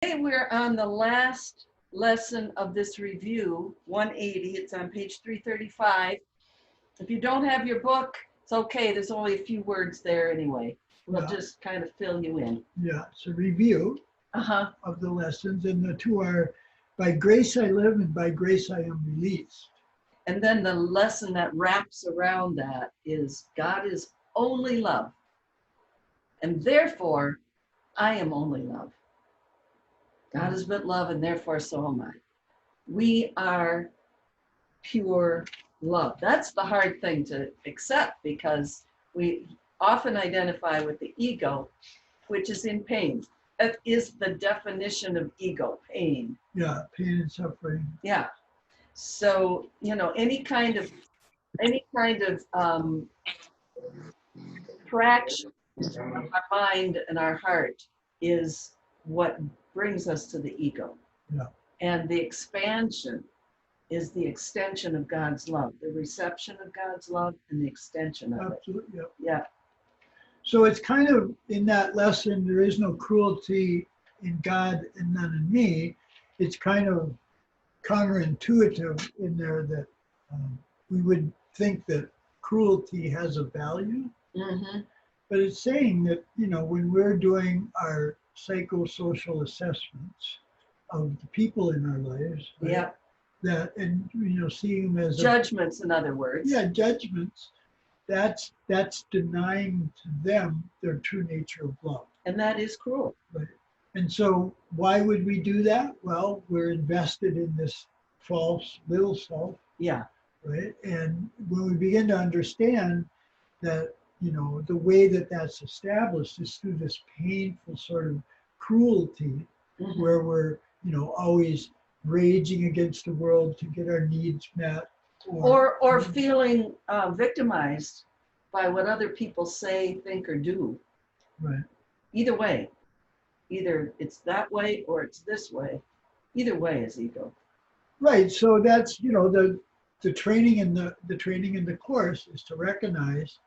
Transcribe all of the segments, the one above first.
Today we're on the last lesson of this review, 180. It's on page 335. If you don't have your book, it's okay. There's only a few words there anyway. We'll just kind of fill you in. Yeah, it's a review of the lessons, and the two are, by grace I live and by grace I am released. And then the lesson that wraps around that is God is only love. And therefore, I am only love. God is but love, and therefore so am I. We are pure love. That's the hard thing to accept, because we often identify with the ego, which is in pain. That is the definition of ego, pain. Yeah, pain and suffering. Yeah. So, any kind of fraction of our mind and our heart is what brings us to the ego. Yeah. And the expansion is the extension of God's love, the reception of God's love and the extension of Absolutely, it. Yeah. So it's kind of, in that lesson, there is no cruelty in God and none in me. It's kind of counterintuitive in there that we would think that cruelty has a value. Mm-hmm. But it's saying that, when we're doing our psychosocial assessments of the people in our lives, right, yeah, that, and seeing them as judgments, in other words. Yeah, judgments. That's denying to them their true nature of love. And that is cruel. Right. And so why would we do that? Well, we're invested in this false little self. Yeah. Right. And when we begin to understand that, the way that that's established is through this painful sort of cruelty, mm-hmm. where we're, always raging against the world to get our needs met. Or feeling victimized by what other people say, think, or do. Right. Either way. Either it's that way or it's this way. Either way is ego. Right. So that's, the training in the course is to recognize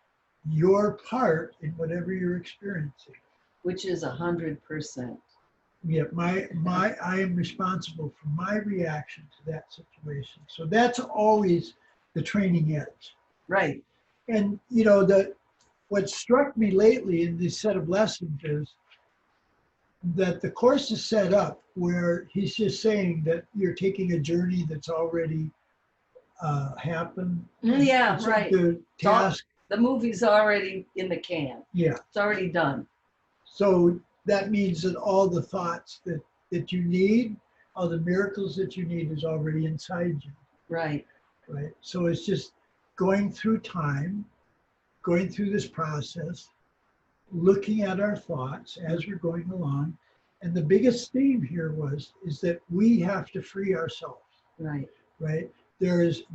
your part in whatever you're experiencing. Which is 100%. Yeah, I am responsible for my reaction to that situation. So that's always the training edge. Right. And what struck me lately in this set of lessons is that the course is set up where he's just saying that you're taking a journey that's already happened. Yeah, it's right. The task. The movie's already in the can. Yeah. It's already done. So that means that all the thoughts that you need, all the miracles that you need is already inside you. Right. Right. So it's just going through time, going through this process, looking at our thoughts as we're going along. And the biggest theme here is that we have to free ourselves. Right. Right.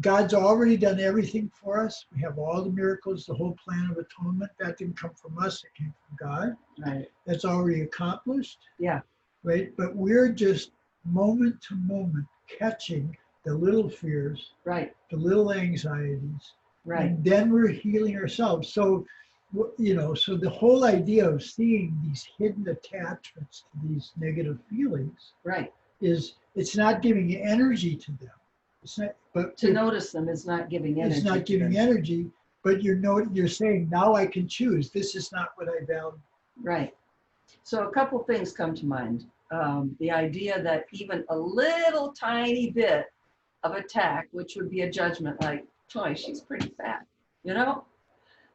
God's already done everything for us. We have all the miracles, the whole plan of atonement. That didn't come from us, it came from God. Right. That's already accomplished. Yeah. Right. But we're just moment to moment catching the little fears, right, the little anxieties, right, and then we're healing ourselves. So, so the whole idea of seeing these hidden attachments to these negative feelings, right, is it's not giving energy to them. It's not, but to notice them is not giving energy. It's not giving energy, but you're saying, now I can choose. This is not what I value. Right. So a couple things come to mind. The idea that even a little tiny bit of attack, which would be a judgment like, "Boy, she's pretty fat,"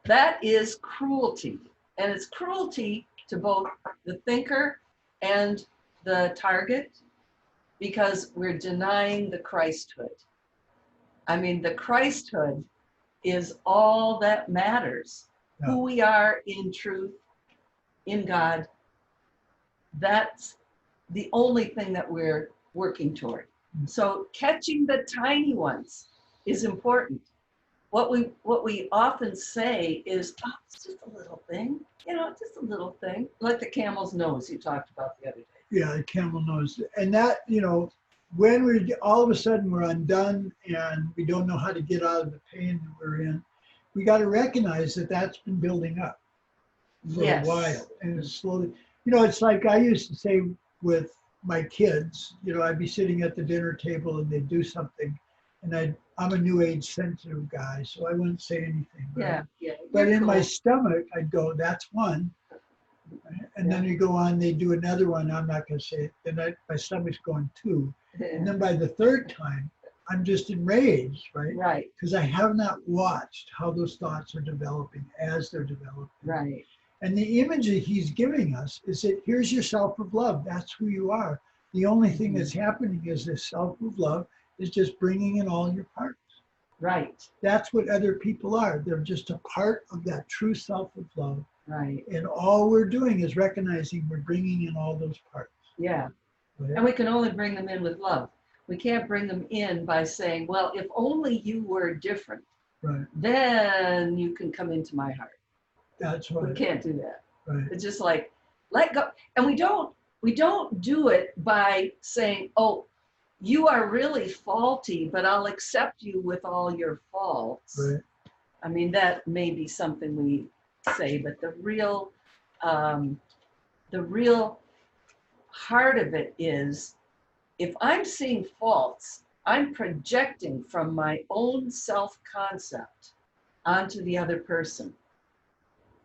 that is cruelty. And it's cruelty to both the thinker and the target, because we're denying the Christhood. I mean, the Christhood is all that matters. Yeah. Who we are in truth, in God, that's the only thing that we're working toward. So catching the tiny ones is important. What we often say is, "Oh, it's just a little thing, just a little thing," like the camel's nose you talked about the other day. Yeah, the camel nose, and that when we all of a sudden we're undone and we don't know how to get out of the pain that we're in, we got to recognize that that's been building up for a while, and it's slowly. It's like I used to say with my kids, I'd be sitting at the dinner table and they'd do something, and I'm a new age sensitive guy, so I wouldn't say anything. Right? Yeah. But You're in my cool. stomach, I'd go, that's one. And then you go on, they do another one, I'm not going to say it. Then my stomach's going two. And then by the third time, I'm just enraged, right? Right, Because I have not watched how those thoughts are developing as they're developing. right, And the image that he's giving us is that here's your self of love. That's who you are. The only thing that's happening is this self of love is just bringing in all your parts. right, That's what other people are. They're just a part of that true self of love. right. And all we're doing is recognizing we're bringing in all those parts. Yeah. Right? And we can only bring them in with love. We can't bring them in by saying, well, if only you were different, Right. then you can come into my heart. That's We right. can't do that. Right. It's just like, let go. And we don't do it by saying, oh, you are really faulty, but I'll accept you with all your faults. Right. I mean, that may be something we say, but the real heart of it is, if I'm seeing faults, I'm projecting from my own self-concept onto the other person.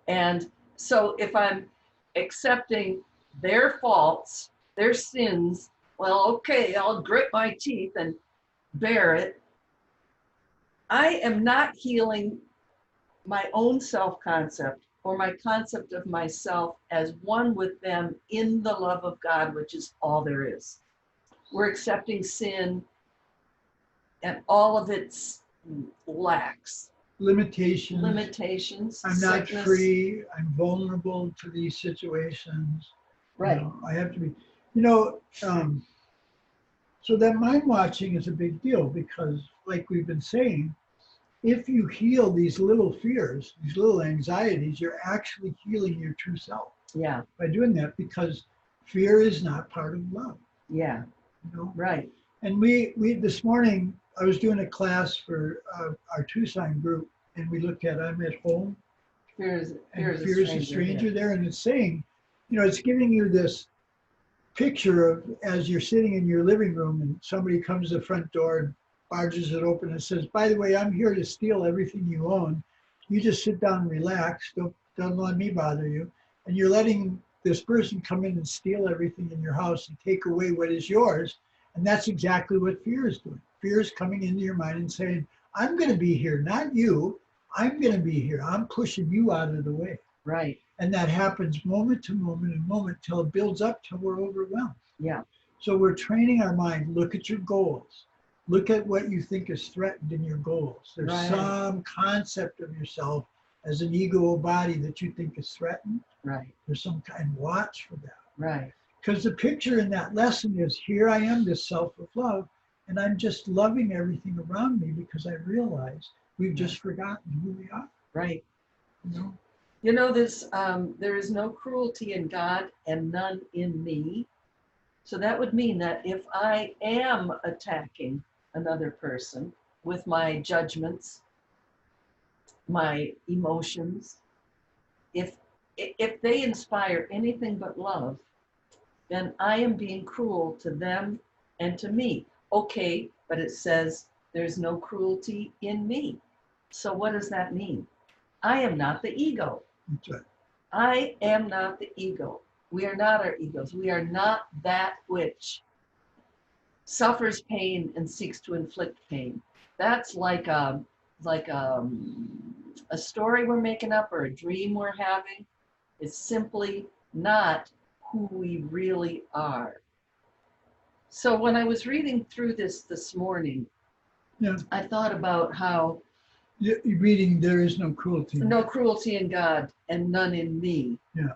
And so if I'm accepting their faults, their sins, well, okay, I'll grit my teeth and bear it. I am not healing my own self-concept or my concept of myself as one with them in the love of God, which is all there is. We're accepting sin and all of its lacks. Limitations. I'm not sickness. free. I'm vulnerable to these situations. Right. I have to be, so that mind watching is a big deal because, like we've been saying, if you heal these little fears, these little anxieties, you're actually healing your true self. Yeah. By doing that, because fear is not part of love. Yeah. Right. And we this morning, I was doing a class for our Tucson group, and we looked at I'm at home. Fear is a stranger there, and it's saying, it's giving you this picture of as you're sitting in your living room and somebody comes to the front door and barges it open and says, by the way, I'm here to steal everything you own. You just sit down and relax. Don't let me bother you. And you're letting this person come in and steal everything in your house and take away what is yours. And that's exactly what fear is doing. Fear is coming into your mind and saying, I'm going to be here, not you. I'm going to be here. I'm pushing you out of the way. Right. And that happens moment to moment and moment till it builds up till we're overwhelmed. Yeah. So we're training our mind. Look at your goals. Look at what you think is threatened in your goals. There's some concept of yourself as an ego body that you think is threatened. Right. There's some kind, watch for that. Right. Because the picture in that lesson is, here I am, this self of love, and I'm just loving everything around me because I realize we've just forgotten who we are. Right. This, there is no cruelty in God and none in me. So that would mean that if I am attacking another person with my judgments, my emotions, if they inspire anything but love, then I am being cruel to them and to me. Okay, but it says there's no cruelty in me. So what does that mean? I am not the ego. That's right. I am not the ego. We are not our egos. We are not that which suffers pain and seeks to inflict pain. That's like a story we're making up or a dream we're having. It's simply not who we really are. So when I was reading through this morning, I thought about how you're reading there is no cruelty. No cruelty in God and none in me. Yeah.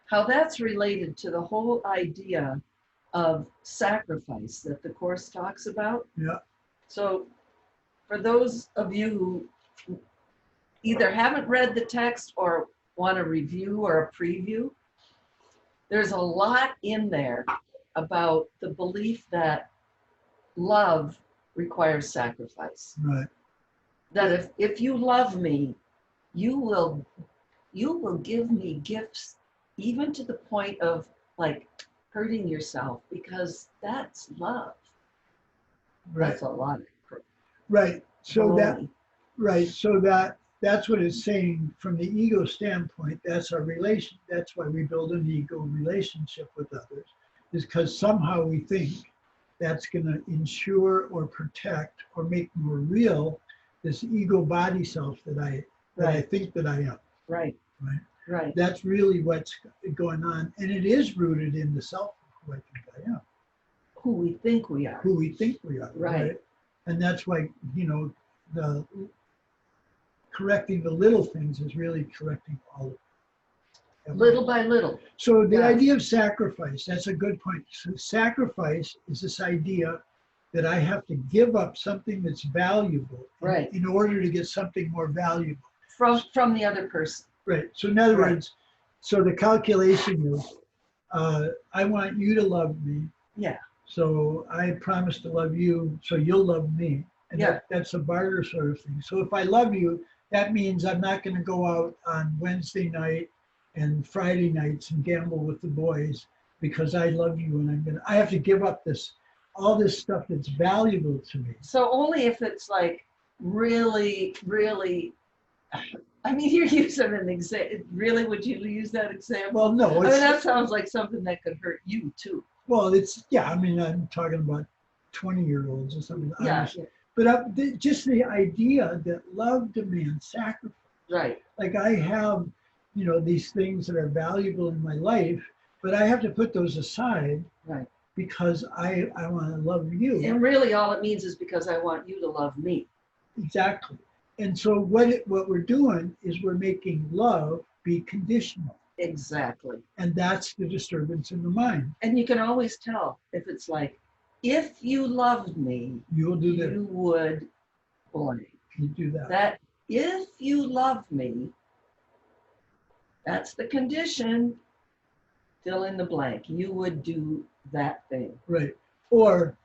How that's related to the whole idea of sacrifice that the Course talks about. Yeah. So for those of you who either haven't read the text or want a review or a preview, there's a lot in there about the belief that love requires sacrifice. Right. That if you love me, you will give me gifts, even to the point of like hurting yourself, because that's love. Right. That's a lot of Right. So that, baloney. right. So that's what it's saying from the ego standpoint. That's our relation. That's why we build an ego relationship with others, is because somehow we think that's going to ensure or protect or make more real this ego body self that I Right. think that I am. Right. Right. Right. That's really what's going on, and it is rooted in the self of who I think I am, Who we think we are. who we think we are. Right. And that's why, the correcting the little things is really correcting all of it. Little by little. So the Yeah. idea of sacrifice, that's a good point. So sacrifice is this idea that I have to give up something that's valuable Right. in order to get something more valuable. From the other person. Right. So in other Right. words, so the calculation is, I want you to love me. Yeah. So I promise to love you, so you'll love me. And Yeah. that's a barter sort of thing. So if I love you, that means I'm not going to go out on Wednesday night and Friday nights and gamble with the boys because I love you, and I have to give up all this stuff that's valuable to me. So only if it's like really, really, I mean, you're using an example. Really, would you use that example? Well, no, I mean, that sounds like something that could hurt you too. well, I mean, I'm talking about 20-year-olds or something. Yeah. But just the idea that love demands sacrifice. Right. Like I have, these things that are valuable in my life, but I have to put those aside. Right. Because I want to love you. And really all it means is because I want you to love me. Exactly. And so what we're doing is we're making love be conditional. Exactly. And that's the disturbance in the mind. And you can always tell if it's like, if you loved me, You'll do that. you would blank. You do that. That if you love me, that's the condition, fill in the blank. You would do that thing. Right. Or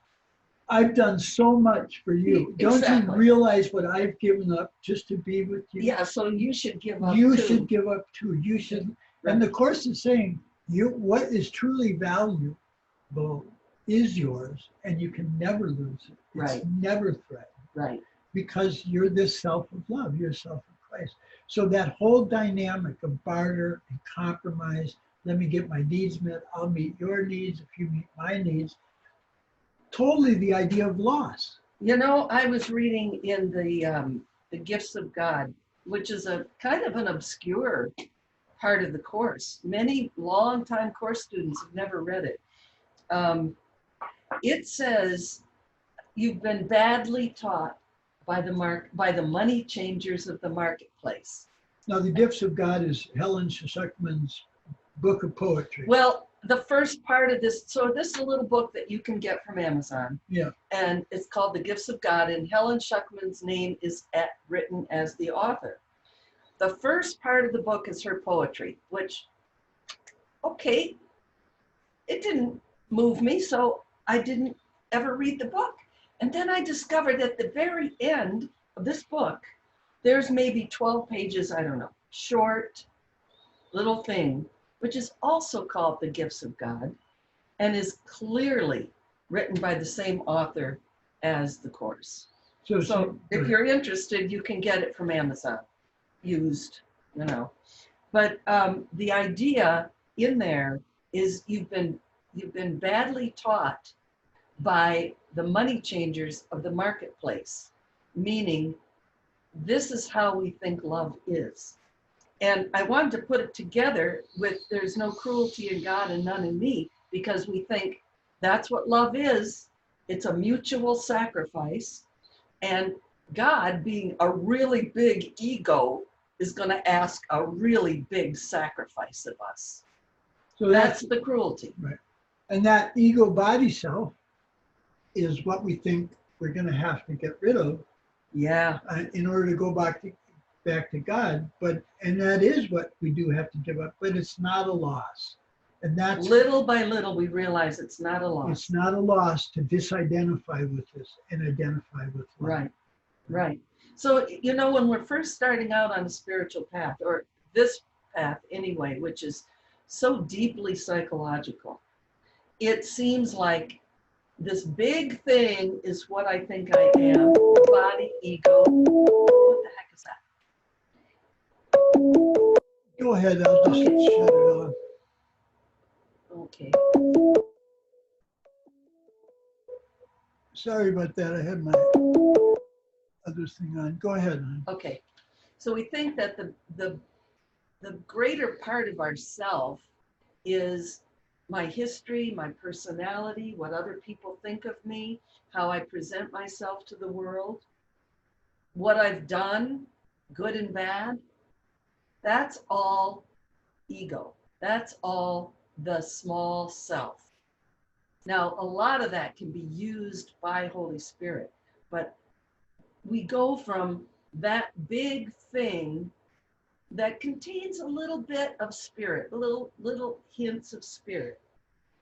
I've done so much for you. Don't Exactly. you realize what I've given up just to be with you? Yeah, so you should give up You too. should give up too. You should. Right. And the Course is saying, what is truly valuable is yours, and you can never lose it. It's Right. never threatened. Right. Because you're this self of love, you're self of Christ. So that whole dynamic of barter and compromise, let me get my needs met, I'll meet your needs if you meet my needs, totally the idea of loss. I was reading in the Gifts of God, which is a kind of an obscure part of the Course. Many longtime Course students have never read it. It says, you've been badly taught by the money changers of the marketplace. Now, the Gifts of God is Helen Schuckman's book of poetry. Well, the first part of this, so this is a little book that you can get from Amazon. Yeah. And it's called The Gifts of God, and Helen Schuckman's name is written as the author. The first part of the book is her poetry, which, okay, it didn't move me, so I didn't ever read the book. And then I discovered at the very end of this book, there's maybe 12 pages, I don't know, short little thing, which is also called The Gifts of God and is clearly written by the same author as the Course. So if you're interested, you can get it from Amazon, used, But the idea in there is you've been badly taught by the money changers of the marketplace, meaning this is how we think love is. And I wanted to put it together with there's no cruelty in God and none in me, because we think that's what love is. It's a mutual sacrifice. And God, being a really big ego, is going to ask a really big sacrifice of us. So that's the cruelty. Right. And that ego body self is what we think we're going to have to get rid of. Yeah. In order to go back to God. And that is what we do have to give up, but it's not a loss. And that's little by little we realize it's not a loss. It's not a loss to disidentify with this and identify with love. Right. So, when we're first starting out on a spiritual path, or this path anyway, which is so deeply psychological, it seems like this big thing is what I think I am, body, ego. What the heck is that? Go ahead, I'll just shut it on. Okay. Sorry about that, I had my other thing on. Go ahead. Okay. So we think that the greater part of ourself is my history, my personality, what other people think of me, how I present myself to the world, what I've done, good and bad. That's all ego. That's all the small self. Now, a lot of that can be used by Holy Spirit, but we go from that big thing that contains a little bit of spirit, little hints of spirit,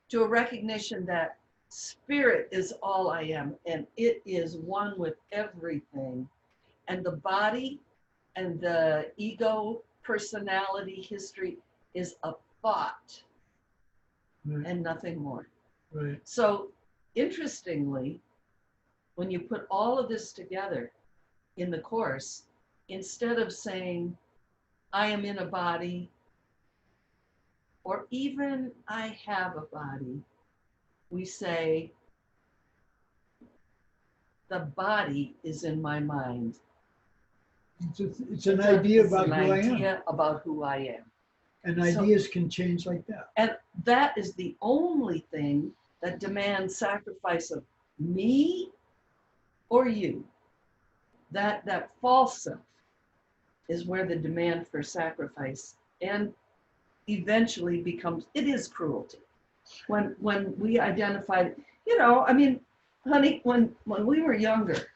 to a recognition that spirit is all I am, and it is one with everything. And the body and the ego, personality, history is a thought and nothing more. Right. So interestingly, when you put all of this together in the Course, instead of saying, I am in a body, or even I have a body, we say, the body is in my mind. It's an idea about who I am. It's an idea about who I am. And ideas can change like that. And that is the only thing that demands sacrifice of me or you. That false self is where the demand for sacrifice and eventually becomes, it is cruelty. When we identified, I mean, honey, when we were younger,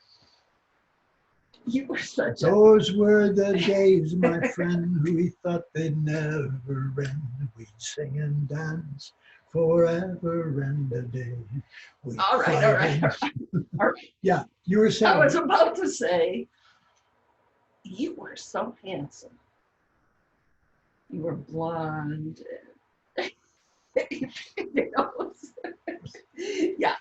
you were such Those were the days, my friend, we thought they'd never end. We'd sing and dance forever and a day. All right. Yeah, you were saying. I was about to say, you were so handsome. You were blonde. Yeah.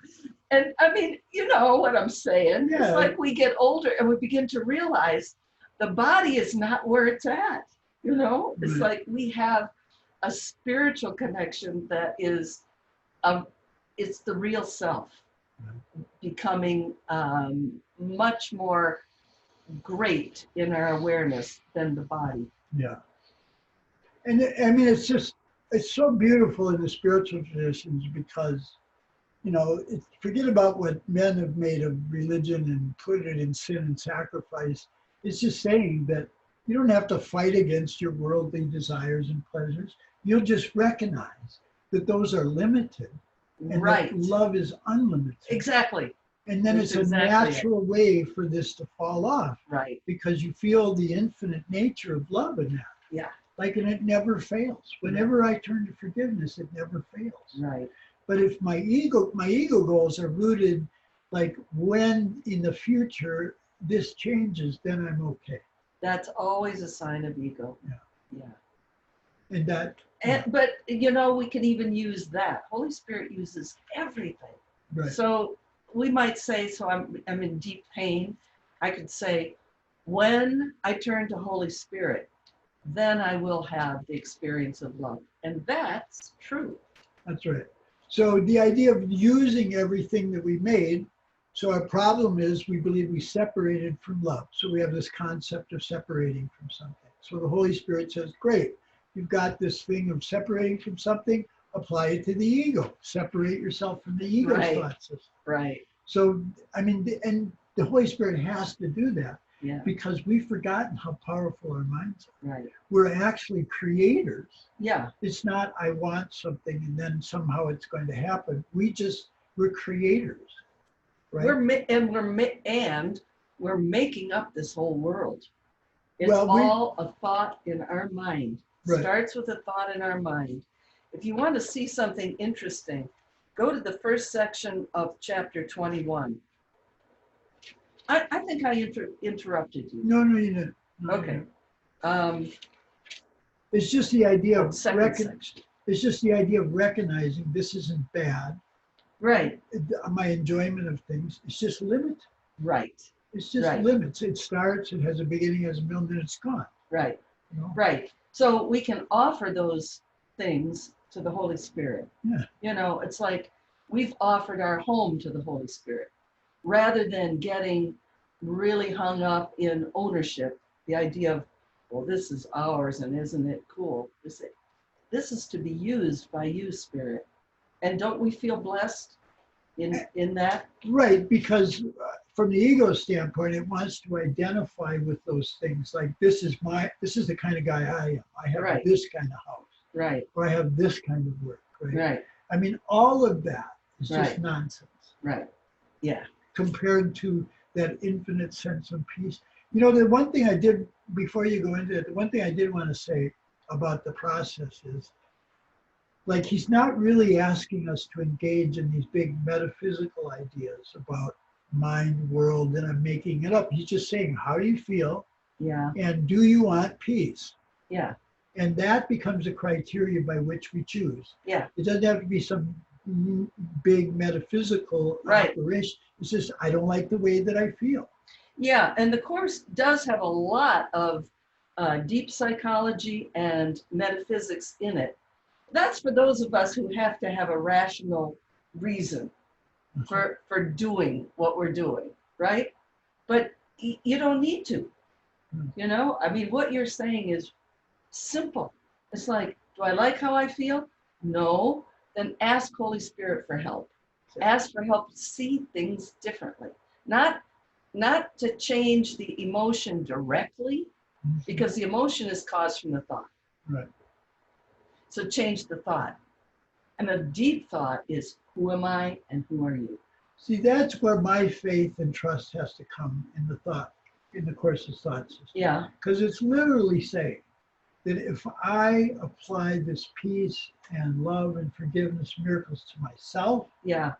And I mean, you know what I'm saying. Yeah. It's like we get older and we begin to realize the body is not where it's at. It's like we have a spiritual connection that is, it's the real self becoming much more great in our awareness than the body. Yeah. And I mean, it's so beautiful in the spiritual traditions because, forget about what men have made of religion and put it in sin and sacrifice. It's just saying that you don't have to fight against your worldly desires and pleasures. You'll just recognize that those are limited and Right. that love is unlimited. Exactly. And then That's it's a exactly natural way for this to fall off. Right. Because you feel the infinite nature of love in that. Yeah. And it never fails. Whenever I turn to forgiveness, it never fails. Right. But if my ego goals are rooted, like when in the future this changes, then I'm okay. That's always a sign of ego. Yeah. Yeah. And that. But we can even use that. Holy Spirit uses everything. Right. So we might say, so I'm in deep pain. I could say, when I turn to Holy Spirit, then I will have the experience of love. And that's true. That's right. So the idea of using everything that we made, so our problem is we believe we separated from love. So we have this concept of separating from something. So the Holy Spirit says, great, you've got this thing of separating from something, apply it to the ego. Separate yourself from the ego's thought system. Right. So, I mean, and the Holy Spirit has to do that. Yeah. Because we've forgotten how powerful our minds are. Right. We're actually creators. Yeah. It's not I want something and then somehow it's going to happen. We're creators, right? We're making up this whole world. It's Well, all a thought in our mind. Right. Starts with a thought in our mind. If you want to see something interesting, go to the first section of chapter 21. I think I interrupted you. No, you didn't. No, Okay. It's just the idea of Second section. It's just the idea of recognizing this isn't bad. Right, My enjoyment of things, it's just limits. right, It's just Right. limits. It starts, it has a beginning, it has a middle, and then it's gone. right, You know? right. So we can offer those things to the Holy Spirit. Yeah. You know, it's like we've offered our home to the Holy Spirit rather than getting really hung up in ownership. The idea of, well, this is ours and isn't it cool? This is to be used by you, Spirit. And don't we feel blessed in that? Right, because from the ego standpoint, it wants to identify with those things. Like this is the kind of guy I am. I have Right. this kind of house, Right, or I have this kind of work. Right. right, I mean, all of that is just Right. nonsense right. Yeah, compared to that infinite sense of peace. You know, the one thing I did before you go into it, the one thing I did want to say about the process is, like, he's not really asking us to engage in these big metaphysical ideas about mind, world, and I'm making it up. He's just saying, how do you feel? yeah, And do you want peace? yeah, And that becomes a criteria by which we choose. yeah. It doesn't have to be some big metaphysical Right. operation. It's just, I don't like the way that I feel. Yeah, and the Course does have a lot of deep psychology and metaphysics in it. That's for those of us who have to have a rational reason for doing what we're doing, right? But you don't need to, you know? I mean, what you're saying is simple. It's like, do I like how I feel? No. Then ask Holy Spirit for help. Ask for help to see things differently. Not to change the emotion directly, because the emotion is caused from the thought. Right. So change the thought. And the deep thought is, who am I and who are you? See, that's where my faith and trust has to come in the thought, in the Course's thought system. Yeah, Because it's literally saying that if I apply this peace and love and forgiveness miracles to myself, yeah,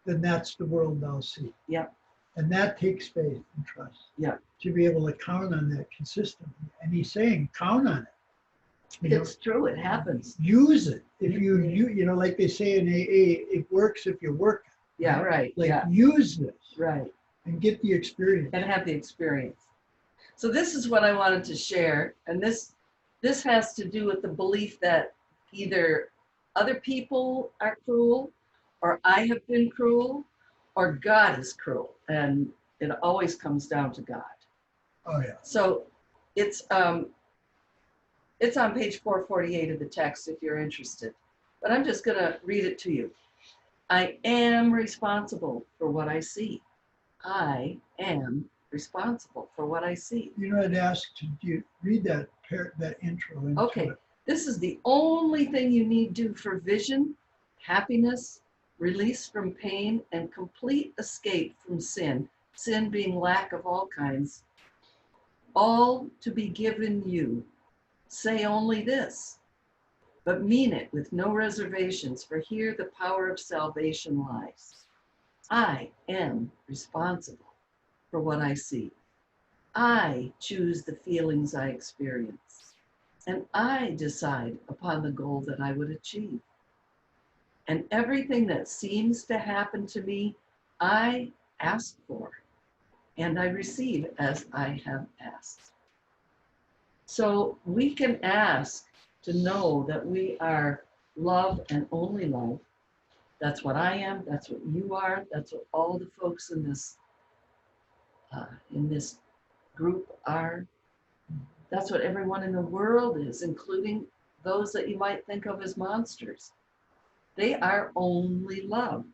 then that's the world I'll see. Yep. And that takes faith and trust. Yep. To be able to count on that consistently. And he's saying, count on it. You know, it's true, it happens. use it. If you know, like they say in AA, it works if you work it. Yeah, right, Like, yeah, use this right. and get the experience. And have the experience. So this is what I wanted to share. And this has to do with the belief that either other people are cruel, or I have been cruel, or God is cruel. And it always comes down to God. Oh, yeah. So it's on page 448 of the text if you're interested. But I'm just going to read it to you. I am responsible for what I see. I am responsible for what I see. You know, I'd ask to read that intro into Okay, it. this is the only thing you need to do for vision, happiness, release from pain, and complete escape from sin. Sin being lack of all kinds. All to be given you. Say only this, but mean it with no reservations, for here the power of salvation lies. I am responsible for what I see. I choose the feelings I experience, and I decide upon the goal that I would achieve. And everything that seems to happen to me, I ask for, and I receive as I have asked. So we can ask to know that we are love and only love. That's what I am. That's what you are. That's what all the folks in this group are. That's what everyone in the world is, including those that you might think of as monsters. They are only love.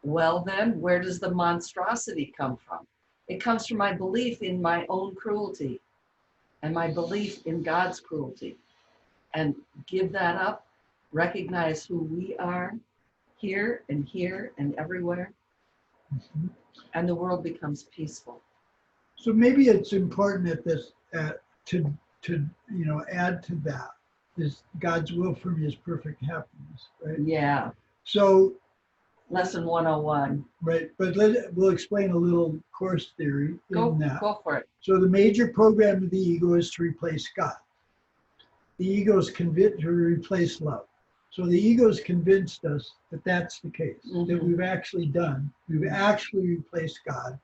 Well then, where does the monstrosity come from? It comes from my belief in my own cruelty and my belief in God's cruelty. And give that up, recognize who we are here and everywhere, and the world becomes peaceful. So maybe it's important at this to add to that is God's will for me is perfect happiness, right? Yeah. So Lesson 101. right, but we'll explain a little Course theory in that. Go for it. So the major program of the ego is to replace God. The ego is convinced to replace love. So the ego's convinced us that that's the case, that Mhm. we've actually replaced God.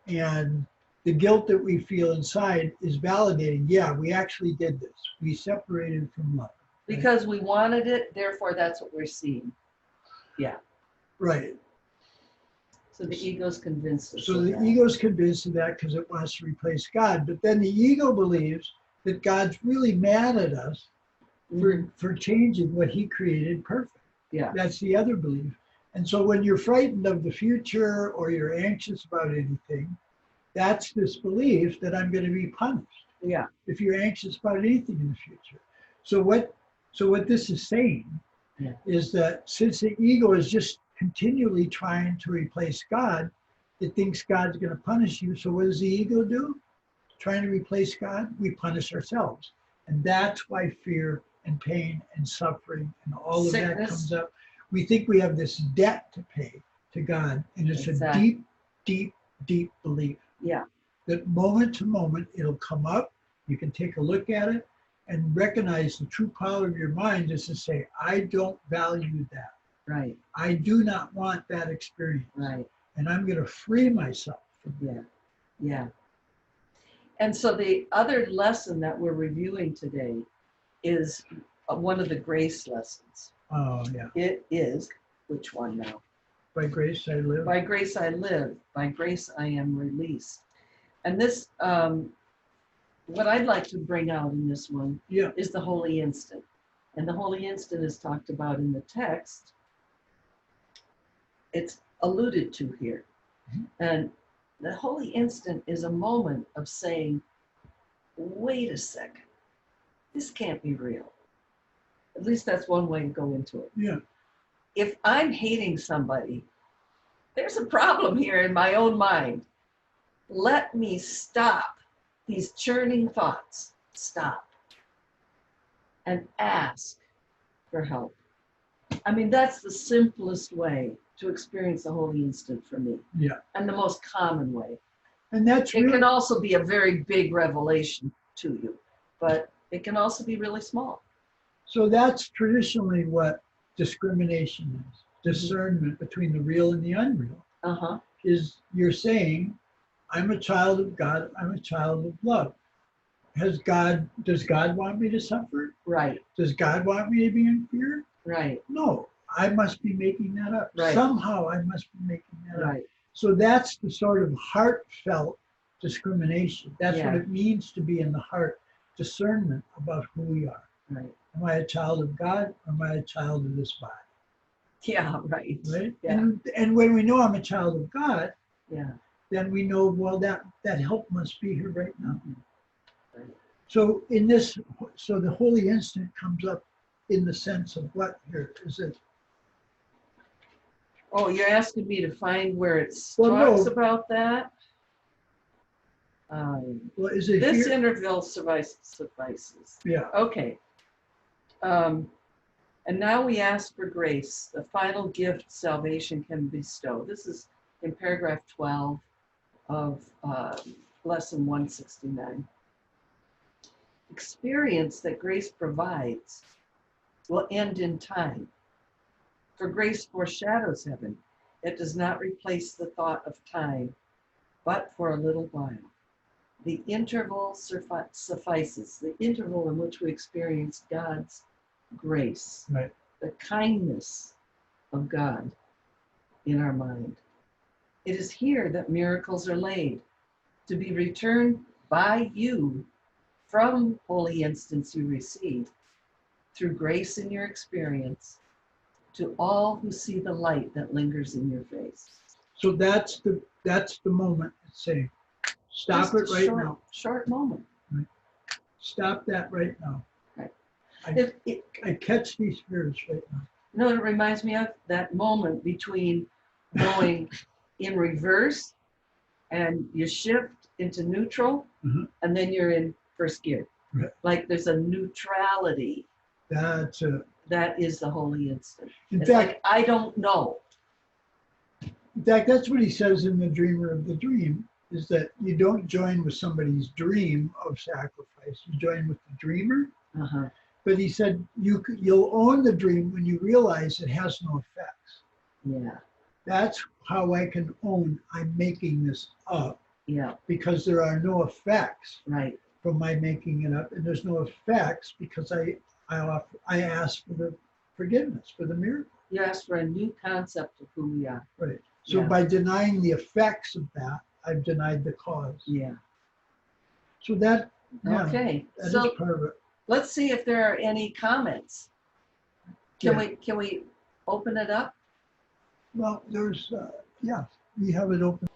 And the guilt that we feel inside is validating, yeah, we actually did this. We separated from love. Because we wanted it, therefore that's what we're seeing. Yeah. Right. So the ego's convinced us. So of the that. ego's convinced of that because it wants to replace God. But then the ego believes that God's really mad at us Mhm. for changing what he created perfect. Yeah. That's the other belief. And so when you're frightened of the future or you're anxious about anything, that's this belief that I'm going to be punished Yeah. if you're anxious about anything in the future. So what this is saying Yeah. is that since the ego is just continually trying to replace God, it thinks God's going to punish you. So what does the ego do? Trying to replace God, we punish ourselves. And that's why fear and pain and suffering and all of that Sickness. comes up. We think we have this debt to pay to God. And it's Exactly. a deep, deep, deep belief Yeah. that moment to moment it'll come up. You can take a look at it and recognize the true power of your mind is to say, I don't value that. Right. I do not want that experience. Right. And I'm going to free myself from that. Yeah. Yeah. And so the other lesson that we're reviewing today is one of the grace lessons. Oh, yeah. It is, which one now? By grace I live. By grace I live, by grace I am released. And this, what I'd like to bring out in this one Yeah. is the holy instant. And the holy instant is talked about in the text. It's alluded to here. Mhm. And the holy instant is a moment of saying, wait a second, this can't be real. At least that's one way to go into it. Yeah. If I'm hating somebody, there's a problem here in my own mind. Let me stop these churning thoughts. Stop. And ask for help. I mean, that's the simplest way to experience the holy instant for me. Yeah. And the most common way. And that's It really, can also be a very big revelation to you, but it can also be really small. so that's traditionally what discrimination is. Discernment between the real and the unreal Uh-huh. is you're saying, I'm a child of God, I'm a child of love. Does God want me to suffer? Right, Does God want me to be in fear? right, No, I must be making that up. Right. Somehow I must be making that up. right. So that's the sort of heartfelt discrimination. That's Yeah. what it means to be in the heart, discernment about who we are. Right. Am I a child of God or am I a child of this body? Yeah, right. Right? Yeah. And when we know I'm a child of God, Yeah. then we know, well, that help must be here right now. Right. So so the holy instant comes up in the sense of what here? Is it? Oh, you're asking me to find where it Well, talks no. about that? Well, is it This here? interval suffices. Yeah. Okay. And now we ask for grace, the final gift salvation can bestow. This is in paragraph 12 of lesson 169. Experience that grace provides will end in time. For grace foreshadows heaven. It does not replace the thought of time, but for a little while. The interval suffices, the interval in which we experience God's grace, Right. the kindness of God in our mind. It is here that miracles are laid, to be returned by you from holy instants you receive, through grace in your experience, to all who see the light that lingers in your face. So that's the moment it's saying, stop Just it a right short, now. Short moment. Stop that right now. Right. I catch these spirits right now. You know what it reminds me of? That moment between going in reverse and you shift into neutral, Mhm. and then you're in first gear. Right. Like there's a neutrality. That's it. That is the holy instant. In It's fact, like, I don't know. that's what he says in The Dreamer of the Dream, is that you don't join with somebody's dream of sacrifice. You join with the dreamer, Uh-huh. But he said you'll own the dream when you realize it has no effects. Yeah. That's how I can own I'm making this up, Yeah. because there are no effects Right. from my making it up, and there's no effects because I ask for the forgiveness, for the miracle. You ask for a new concept of who we are. Right. So Yeah. by denying the effects of that, I've denied the cause. Yeah. So that, yeah, Okay. that is So part of it. let's see if there are any comments. Yeah. Can we open it up? Well, there's, yeah, we have it open.